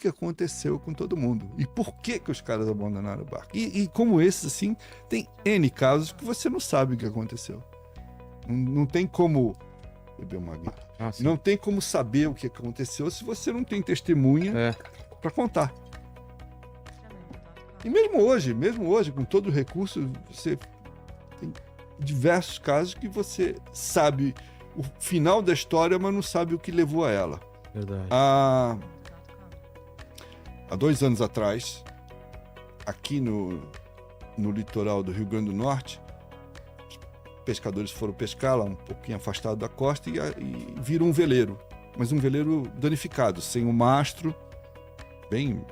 que aconteceu com todo mundo e por que os caras abandonaram o barco. E como esses, assim, tem N casos que você não sabe o que aconteceu. Não tem como... Beber uma água. Não tem como saber o que aconteceu se você não tem testemunha para contar. E mesmo hoje, com todo o recurso, você tem diversos casos que você sabe o final da história, mas não sabe o que levou a ela. Verdade. Há 2 anos atrás, aqui no litoral do Rio Grande do Norte, pescadores foram pescar lá um pouquinho afastado da costa e viram um veleiro, mas um veleiro danificado, sem o mastro, bem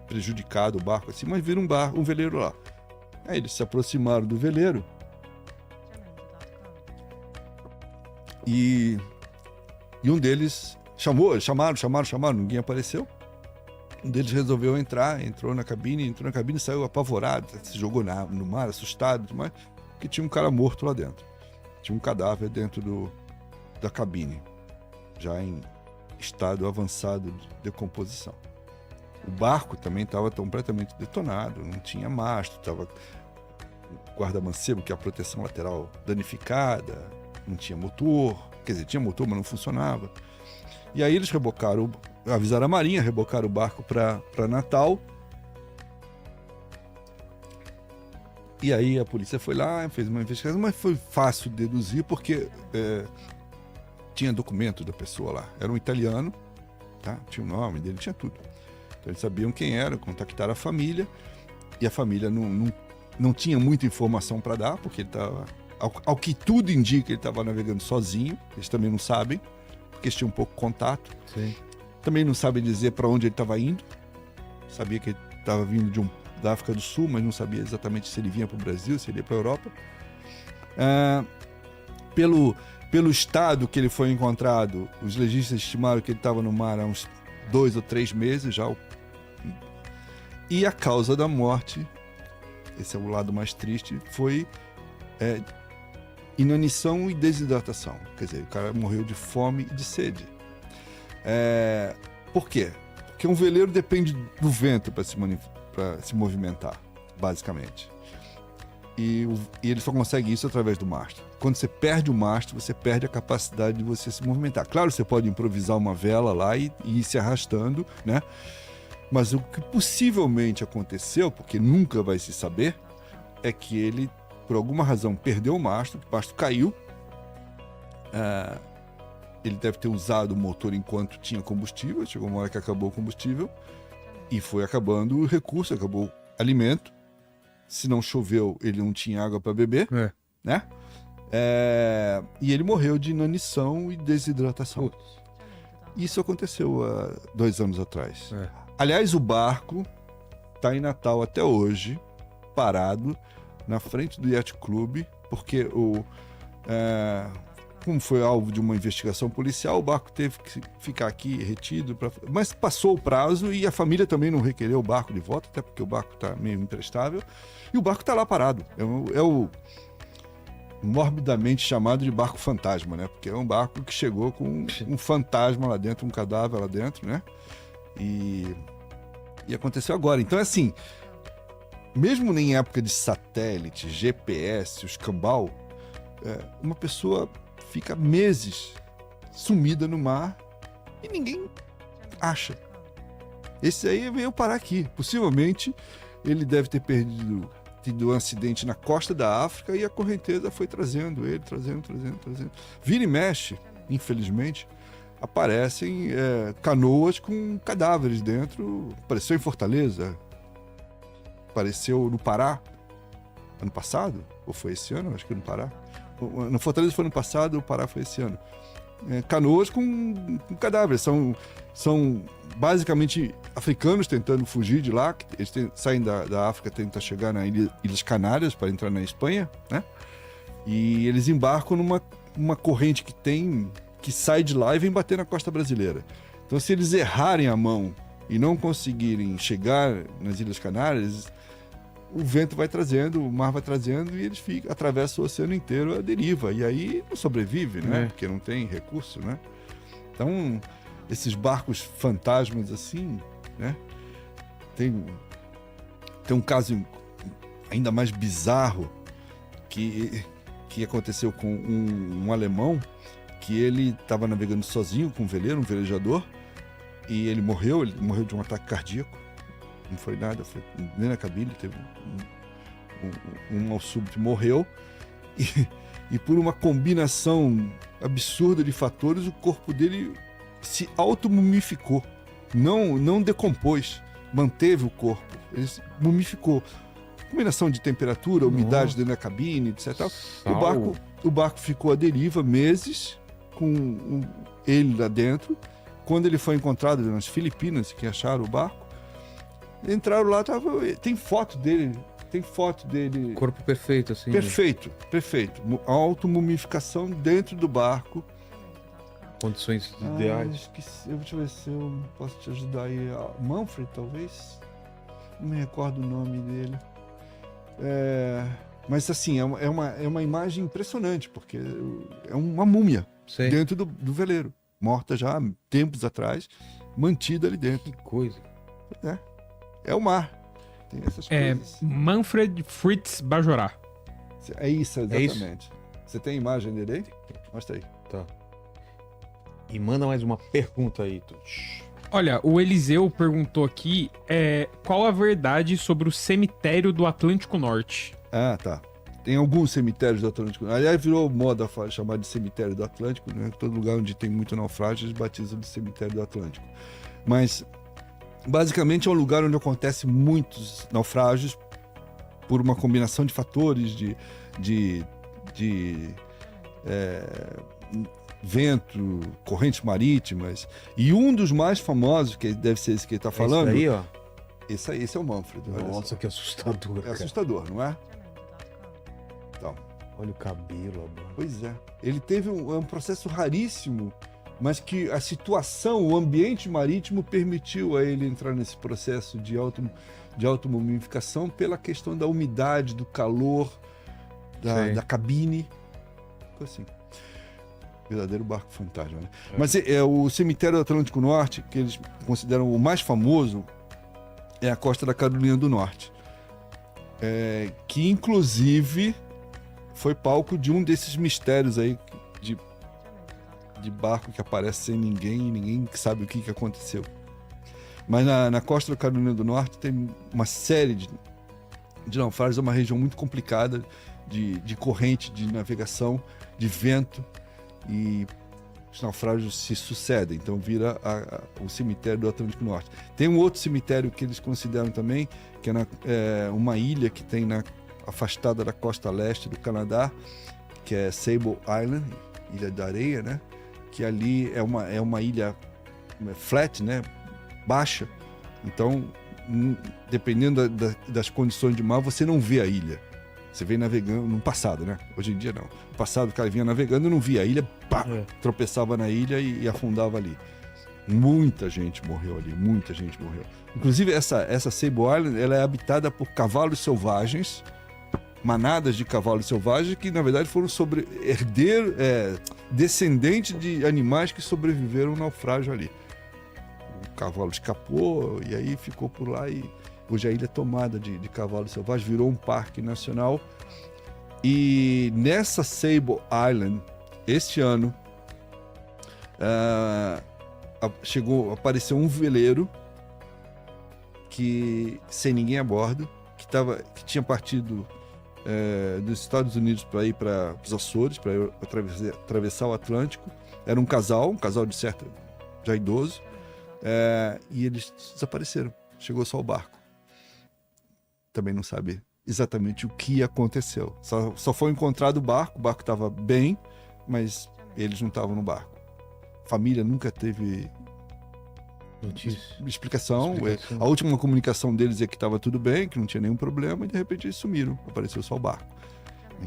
prejudicado o barco assim, mas viram um veleiro lá. Aí eles se aproximaram do veleiro e um deles chamaram, ninguém apareceu. Um deles resolveu entrou na cabine, saiu apavorado, se jogou no mar, assustado, mas que tinha um cara morto lá dentro. Tinha um cadáver dentro da cabine, já em estado avançado de decomposição. O barco também estava completamente detonado, não tinha mastro, estava o guarda-mancebo, que é a proteção lateral, danificada, não tinha motor, quer dizer, tinha motor, mas não funcionava. E aí eles avisaram a Marinha, rebocaram o barco para Natal. E aí a polícia foi lá, fez uma investigação, mas foi fácil de deduzir porque tinha documento da pessoa lá. Era um italiano, tá? Tinha o nome dele, tinha tudo. Então eles sabiam quem era, contactaram a família, e a família não tinha muita informação para dar, porque ele estava, ao que tudo indica, ele estava navegando sozinho. Eles também não sabem, porque eles tinham pouco contato. Sim. Também não sabem dizer para onde ele estava indo. Sabia que ele estava vindo da África do Sul, mas não sabia exatamente se ele vinha para o Brasil, se ele ia para a Europa. Pelo estado que ele foi encontrado, os legistas estimaram que ele estava no mar há uns 2 ou 3 meses já. E a causa da morte, esse é o lado mais triste, foi inanição e desidratação. Quer dizer, o cara morreu de fome e de sede. Por quê? Porque um veleiro depende do vento para se movimentar, basicamente. E ele só consegue isso através do mastro. Quando você perde o mastro, você perde a capacidade de você se movimentar. Claro, você pode improvisar uma vela lá e ir se arrastando, né? Mas o que possivelmente aconteceu, porque nunca vai se saber, é que ele, por alguma razão, perdeu o mastro caiu. Ele deve ter usado o motor enquanto tinha combustível, chegou uma hora que acabou o combustível e foi acabando o recurso, acabou o alimento. Se não choveu, ele não tinha água para beber, né? E ele morreu de inanição e desidratação. Isso aconteceu há 2 anos atrás. Aliás, o barco está em Natal até hoje, parado na frente do Yacht Club, porque como foi alvo de uma investigação policial, o barco teve que ficar aqui retido, mas passou o prazo e a família também não requereu o barco de volta, até porque o barco está meio imprestável, e o barco está lá parado. É o morbidamente chamado de barco fantasma, né? Porque é um barco que chegou com um fantasma lá dentro, um cadáver lá dentro, né? E aconteceu agora. Então, assim, mesmo em época de satélite, GPS, o escambau, uma pessoa fica meses sumida no mar e ninguém acha. Esse aí veio parar aqui. Possivelmente ele deve ter tido um acidente na costa da África e a correnteza foi trazendo ele, trazendo. Vira e mexe, infelizmente, aparecem canoas com cadáveres dentro. Apareceu em Fortaleza, apareceu no Pará ano passado, ou foi esse ano, acho que no Pará. No Fortaleza foi ano passado, o Pará foi esse ano. Canoas com cadáveres, são basicamente africanos tentando fugir de lá, eles saem da África, tentam chegar nas Ilhas Canárias para entrar na Espanha, né? E eles embarcam numa corrente que sai de lá e vem bater na costa brasileira. Então, se eles errarem a mão e não conseguirem chegar nas Ilhas Canárias, o vento vai trazendo, o mar vai trazendo e eles atravessam o oceano inteiro à deriva. E aí não sobrevive, né? Porque não tem recurso, né? Então, esses barcos fantasmas assim, né? Tem um caso ainda mais bizarro que aconteceu com um alemão, que ele estava navegando sozinho com um veleiro, um velejador, e ele morreu de um ataque cardíaco. Não foi nada, foi nem na cabine, teve um mal súbito, morreu. E por uma combinação absurda de fatores, o corpo dele se automumificou. Não decompôs, manteve o corpo, ele se mumificou. Combinação de temperatura, umidade dentro da cabine, etc. O barco ficou à deriva meses com ele lá dentro. Quando ele foi encontrado nas Filipinas, que acharam o barco, entraram lá, tem foto dele. Corpo perfeito, assim. Perfeito. Automumificação dentro do barco. Condições ideais. Deixa eu ver se eu posso te ajudar aí. Manfred, talvez? Não me recordo o nome dele. Mas assim, é uma imagem impressionante, porque é uma múmia dentro do veleiro. Morta já há tempos atrás, mantida ali dentro. Que coisa. É o mar. Tem essas coisas. Manfred Fritz Bajorá. É isso, exatamente. Você tem a imagem dele aí? Mostra aí. Tá. E manda mais uma pergunta aí, Tuti. Olha, o Eliseu perguntou aqui qual a verdade sobre o cemitério do Atlântico Norte. Ah, tá. Tem alguns cemitérios do Atlântico. Aliás, virou moda chamar de cemitério do Atlântico, né? Todo lugar onde tem muito naufrágio, eles batizam de cemitério do Atlântico. Mas, basicamente, é um lugar onde acontecem muitos naufrágios por uma combinação de fatores, de vento, correntes marítimas. E um dos mais famosos, que deve ser esse que ele está falando... Esse aí, ó. Esse é o Manfred. Nossa, que assustador, cara. É assustador, não é? Então, olha o cabelo, mano. Pois é. Ele teve um processo raríssimo, mas que a situação, o ambiente marítimo permitiu a ele entrar nesse processo de automumificação pela questão da umidade, do calor, da cabine. Ficou assim. Verdadeiro barco fantasma, né? Mas o cemitério do Atlântico Norte, que eles consideram o mais famoso, é a costa da Carolina do Norte. Que, inclusive, foi palco de um desses mistérios aí de barco que aparece sem ninguém sabe o que aconteceu. Mas na costa da Carolina do Norte tem uma série de naufrágios, é uma região muito complicada de corrente, de navegação, de vento, e os naufrágios se sucedem, então vira o cemitério do Atlântico Norte. Tem um outro cemitério que eles consideram também, que é uma ilha que tem afastada da costa leste do Canadá, que é Sable Island, Ilha da Areia, né? Que ali é uma ilha flat, né? Baixa. Então, dependendo das condições de mar, você não vê a ilha. Você vem navegando no passado, né? Hoje em dia não. No passado o cara vinha navegando e não via a ilha, pá, tropeçava na ilha e afundava ali. Muita gente morreu ali, muita gente morreu. Inclusive essa Sable Island, ela é habitada por cavalos selvagens, manadas de cavalos selvagens que na verdade foram descendentes de animais que sobreviveram ao naufrágio ali. O cavalo escapou e aí ficou por lá e hoje a ilha é tomada de cavalos selvagens, virou um parque nacional. E nessa Sable Island, este ano, apareceu um veleiro sem ninguém a bordo, que tinha partido dos Estados Unidos para ir para os Açores, para atravessar o Atlântico. Era um casal de certo, já idoso, e eles desapareceram. Chegou só o barco. Também não sabe exatamente o que aconteceu. Só foi encontrado o barco estava bem, mas eles não estavam no barco. A família nunca teve explicação. A última comunicação deles é que estava tudo bem, que não tinha nenhum problema, e de repente eles sumiram, apareceu só o barco.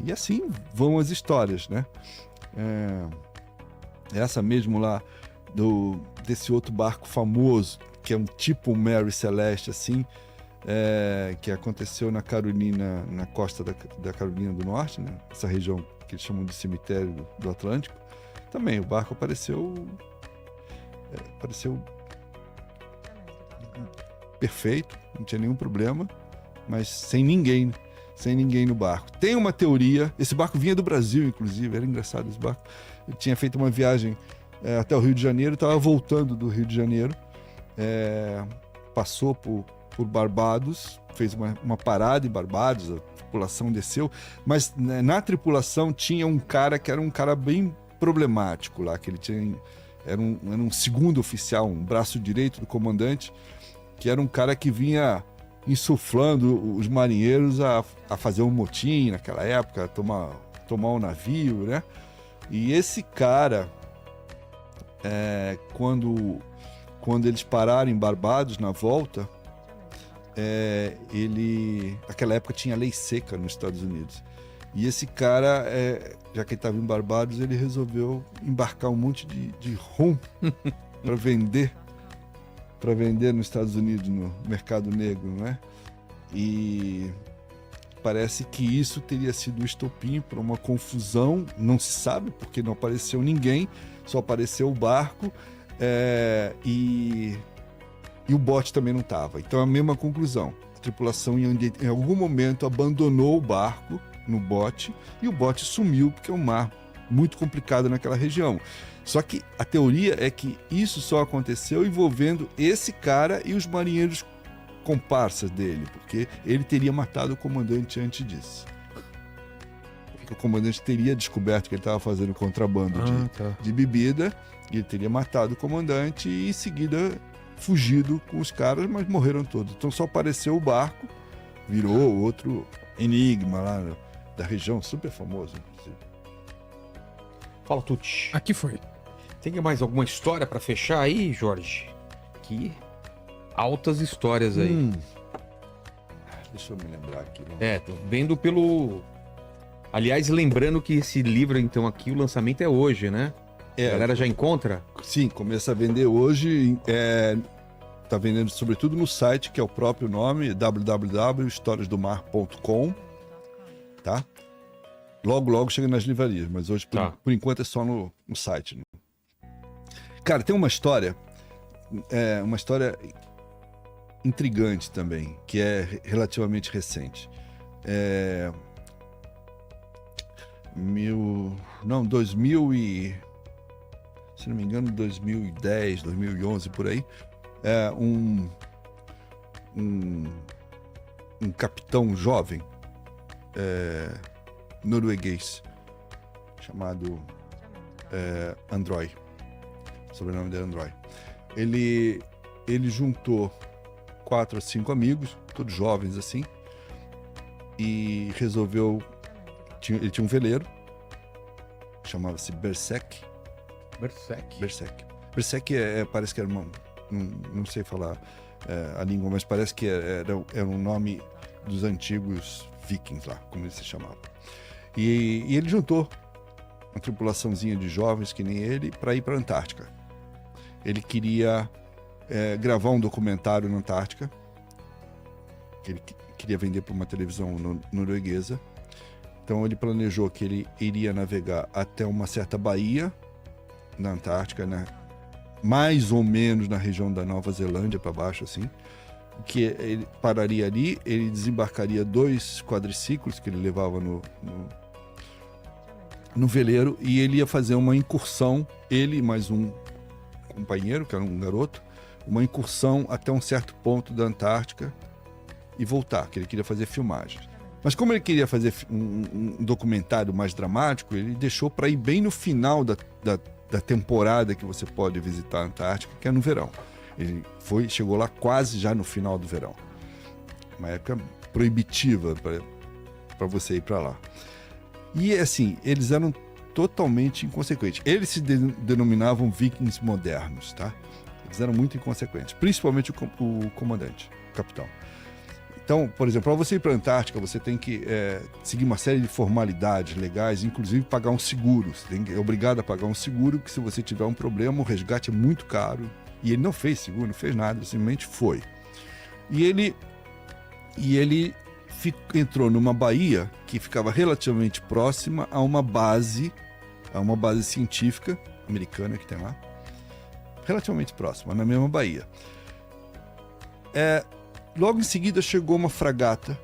E assim vão as histórias, né? Essa mesmo lá, desse outro barco famoso, que é um tipo Mary Celeste, assim, que aconteceu na Carolina, na costa da Carolina do Norte, né? Essa região que eles chamam de cemitério do Atlântico. Também o barco apareceu perfeito, não tinha nenhum problema, mas sem ninguém no barco. Tem uma teoria, esse barco vinha do Brasil, inclusive, era engraçado esse barco. Ele tinha feito uma viagem até o Rio de Janeiro, estava voltando do Rio de Janeiro, passou por Barbados, fez uma parada em Barbados, a tripulação desceu, mas na tripulação tinha um cara que era um cara bem problemático lá, que ele era um segundo oficial, um braço direito do comandante, que era um cara que vinha insuflando os marinheiros a fazer um motim naquela época, tomar um navio, né? E esse cara, quando eles pararam em Barbados na volta, naquela época tinha lei seca nos Estados Unidos. E esse cara, já que ele estava em Barbados, ele resolveu embarcar um monte de rum para vender nos Estados Unidos, no mercado negro, né? E parece que isso teria sido o estopim para uma confusão, não se sabe, porque não apareceu ninguém, só apareceu o barco, e o bote também não estava. Então, a mesma conclusão. A tripulação, em algum momento, abandonou o barco no bote, e o bote sumiu, porque é um mar muito complicado naquela região. Só que a teoria é que isso só aconteceu envolvendo esse cara e os marinheiros comparsas dele, porque ele teria matado o comandante antes disso. Porque o comandante teria descoberto que ele estava fazendo contrabando de bebida, e ele teria matado o comandante e em seguida fugido com os caras, mas morreram todos. Então só apareceu o barco, virou outro enigma lá da região, super famoso, inclusive. Fala, Tuti. Aqui foi. Tem mais alguma história pra fechar aí, Jorge? Que altas histórias aí. Deixa eu me lembrar aqui. Né? Tô vendo pelo... Aliás, lembrando que esse livro, então, aqui, o lançamento é hoje, né? A galera já encontra? Sim, começa a vender hoje. Tá vendendo sobretudo no site, que é o próprio nome, www.historiasdomar.com, tá? Logo chega nas livrarias, mas hoje, por enquanto, é só no site. Cara, tem uma história intrigante também, que é relativamente recente. 2000 e... se não me engano, 2010, 2011, por aí, um capitão jovem norueguês chamado Androy, o sobrenome dele é Androy. Ele juntou 4 ou 5 amigos, todos jovens assim, e resolveu... Ele tinha um veleiro, chamava-se Berserk. Berserk parece que era não sei falar a língua, mas parece que era um nome dos antigos vikings lá, como eles se chamavam. E ele juntou uma tripulaçãozinha de jovens que nem ele para ir para a Antártica. Ele queria gravar um documentário na Antártica, que ele queria vender para uma televisão norueguesa. Então ele planejou que ele iria navegar até uma certa baía na Antártica, né? Mais ou menos na região da Nova Zelândia para baixo, assim, que ele pararia ali, ele desembarcaria 2 quadriciclos que ele levava no veleiro, e ele ia fazer uma incursão, ele mais um companheiro, que era um garoto, uma incursão até um certo ponto da Antártica e voltar, que ele queria fazer filmagens. Mas como ele queria fazer um documentário mais dramático, ele deixou para ir bem no final da temporada que você pode visitar a Antártica, que é no verão. Ele chegou lá quase já no final do verão. Uma época proibitiva para você ir para lá. E assim, eles eram totalmente inconsequentes. Eles se denominavam vikings modernos, tá? Eles eram muito inconsequentes, principalmente o comandante, o capitão. Então, por exemplo, para você ir para a Antártica, você tem que seguir uma série de formalidades legais, inclusive pagar um seguro. Você é obrigado a pagar um seguro, que se você tiver um problema, o resgate é muito caro. E ele não fez seguro, não fez nada, simplesmente foi. E ele entrou numa baía que ficava relativamente próxima a uma base científica americana que tem lá, relativamente próxima, na mesma baía. Logo em seguida chegou uma fragata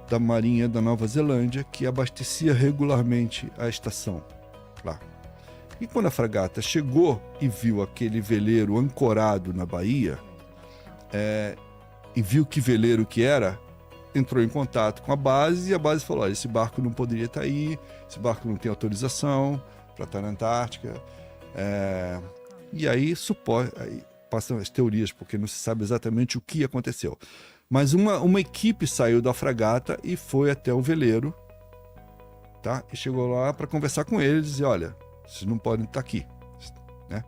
da Marinha da Nova Zelândia que abastecia regularmente a estação lá. E quando a fragata chegou e viu aquele veleiro ancorado na baía, e viu que veleiro que era, entrou em contato com a base, e a base falou: olha, esse barco não poderia estar aí, esse barco não tem autorização para estar na Antártica. E aí passam as teorias, porque não se sabe exatamente o que aconteceu. Mas uma equipe saiu da fragata e foi até o veleiro, tá? E chegou lá para conversar com eles e dizer: olha, vocês não podem estar aqui, né?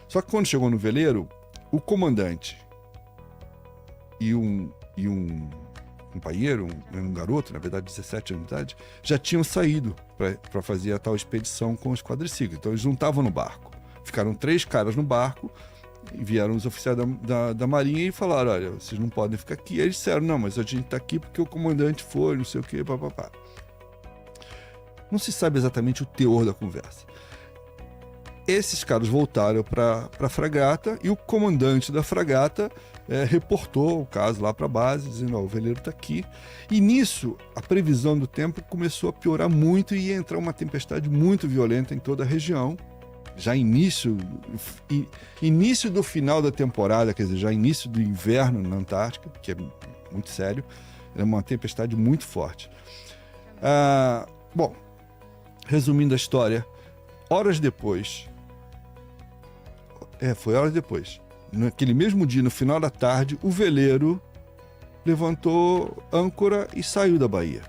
Só que quando chegou no veleiro, o comandante e um companheiro, um garoto, na verdade 17 anos de idade, já tinham saído para fazer a tal expedição com os quadriciclos. Então eles não estavam no barco. Ficaram 3 caras no barco, e vieram os oficiais da Marinha e falaram: olha, vocês não podem ficar aqui. E eles disseram: não, mas a gente está aqui porque o comandante foi, não sei o que, papapá. Não se sabe exatamente o teor da conversa. Esses caras voltaram para a fragata e o comandante da fragata reportou o caso lá para a base, dizendo: o veleiro está aqui. E nisso, a previsão do tempo começou a piorar muito e ia entrar uma tempestade muito violenta em toda a região. Já início do final da temporada, quer dizer, já início do inverno na Antártica, que é muito sério, é uma tempestade muito forte. Bom, resumindo a história, horas depois, naquele mesmo dia, no final da tarde, o veleiro levantou âncora e saiu da baía.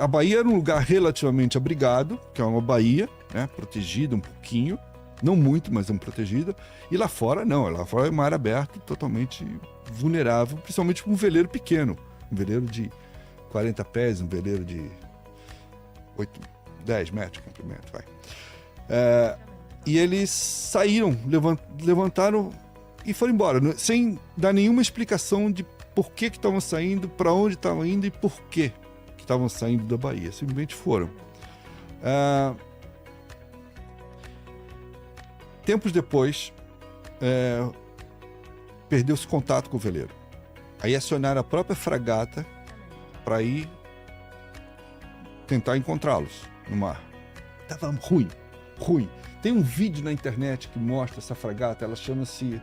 A baía era um lugar relativamente abrigado, que é uma baía, né, protegida um pouquinho, não muito, mas protegida. E lá fora não, lá fora é mar aberto, totalmente vulnerável, principalmente para um veleiro pequeno, um veleiro de 40 pés, um veleiro de 10 metros de comprimento, vai. E eles saíram, levantaram e foram embora, sem dar nenhuma explicação de por que estavam saindo, para onde estavam indo e por que estavam saindo da baía. Simplesmente foram. Tempos depois, perdeu-se contato com o veleiro. Aí acionaram a própria fragata para ir tentar encontrá-los no mar. Tava ruim. Tem um vídeo na internet que mostra essa fragata, ela chama-se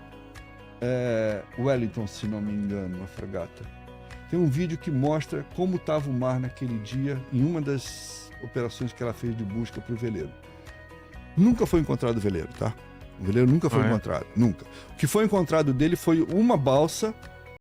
Wellington, se não me engano, a fragata. Tem um vídeo que mostra como estava o mar naquele dia, em uma das operações que ela fez de busca para o veleiro. Nunca foi encontrado o veleiro, tá? O veleiro nunca foi encontrado, nunca. O que foi encontrado dele foi uma balsa